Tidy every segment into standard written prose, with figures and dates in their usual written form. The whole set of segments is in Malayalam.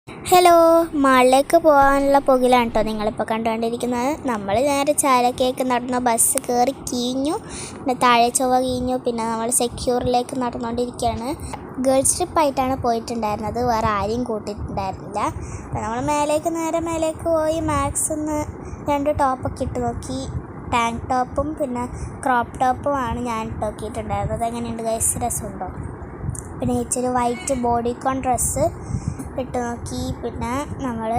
ഹലോ, മാളിലേക്ക് പോകാനുള്ള പുകിലാണ് കേട്ടോ നിങ്ങളിപ്പോൾ കണ്ടുകൊണ്ടിരിക്കുന്നത്. നമ്മൾ നേരെ ചാലക്കേക്ക് നടന്ന ബസ് കയറി കീഞ്ഞു, പിന്നെ താഴെ ചൊവ്വ കീഞ്ഞു. പിന്നെ നമ്മൾ സെക്യൂറിലേക്ക് നടന്നുകൊണ്ടിരിക്കുകയാണ്. ഗേൾസ് ട്രിപ്പായിട്ടാണ് പോയിട്ടുണ്ടായിരുന്നത്, വേറെ ആരെയും കൂട്ടിയിട്ടുണ്ടായിരുന്നില്ല. അപ്പോൾ നമ്മൾ നേരെ മേലേക്ക് പോയി മാക്സിന്ന് 2 ടോപ്പൊക്കെ ഇട്ട് നോക്കി. ടാങ്ക് ടോപ്പും പിന്നെ ക്രോപ്പ് ടോപ്പുമാണ് ഞാൻ ഇട്ട് നോക്കിയിട്ടുണ്ടായിരുന്നത്. എങ്ങനെയുണ്ട് ഗൈസ്, രസമുണ്ടോ? പിന്നെ ഇച്ചിരി വൈറ്റ് ബോഡിക്കോൺ ഡ്രസ്സ് ഇട്ട് നോക്കി. പിന്നെ നമ്മൾ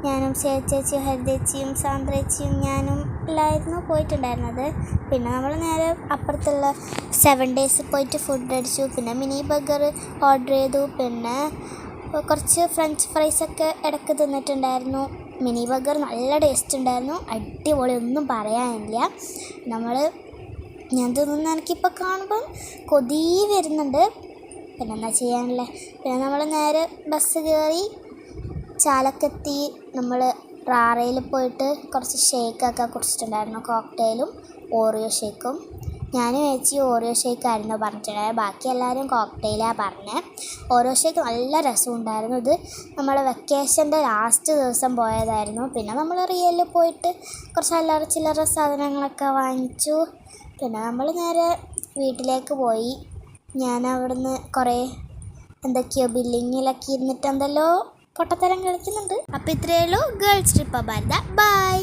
ഞാനും ചേച്ചിയും ഹരിതേച്ചിയും സാന്ദ്രേച്ചിയും ഞാനും എല്ലായിരുന്നു പോയിട്ടുണ്ടായിരുന്നത്. പിന്നെ നമ്മൾ നേരെ അപ്പുറത്തുള്ള 7 Days പോയിട്ട് ഫുഡ് അടിച്ചു. പിന്നെ മിനി ബർഗർ ഓർഡർ ചെയ്തു. പിന്നെ കുറച്ച് ഫ്രഞ്ച് ഫ്രൈസൊക്കെ ഇടയ്ക്ക് തിന്നിട്ടുണ്ടായിരുന്നു. മിനി ബർഗർ നല്ല ടേസ്റ്റ് ഉണ്ടായിരുന്നു, അടിപൊളി, ഒന്നും പറയാനില്ല. ഞാൻ തിന്നുന്ന എനിക്കിപ്പോൾ കാണുമ്പം കൊതി വരുന്നുണ്ട്. പിന്നെ എന്താ ചെയ്യാനല്ലേ. പിന്നെ നമ്മൾ നേരെ ബസ് കയറി ചാലക്കെത്തി. നമ്മൾ റാറയിൽ പോയിട്ട് കുറച്ച് ഷേക്കൊക്കെ കുടിച്ചിട്ടുണ്ടായിരുന്നു, കോക്ടെയിലും ഓറിയോ ഷേക്കും. ഞാനും ചേച്ചി ഓറിയോ ഷേക്കായിരുന്നു പറഞ്ഞിട്ടുണ്ടായത്, ബാക്കി എല്ലാവരും കോക്ടെയിലാണ് പറഞ്ഞത്. ഓറിയോ ഷേക്ക് നല്ല രസമുണ്ടായിരുന്നു. ഇത് നമ്മൾ വെക്കേഷൻ്റെ ലാസ്റ്റ് ദിവസം പോയതായിരുന്നു. പിന്നെ നമ്മൾ റിയലിൽ പോയിട്ട് കുറച്ച് അല്ലറ ചില്ലറ സാധനങ്ങളൊക്കെ വാങ്ങിച്ചു. പിന്നെ നമ്മൾ നേരെ വീട്ടിലേക്ക് പോയി. ഞാൻ അവിടുന്ന് കുറേ എന്തൊക്കെയോ ബില്ലിങ്ങിലൊക്കെ ഇരുന്നിട്ട് എന്തെല്ലോ പൊട്ടത്തരം കളിക്കുന്നുണ്ട്. അപ്പോൾ ഇത്രയേ ഉള്ളൂ ഗേൾസ് ട്രിപ്പ്. ബൈ.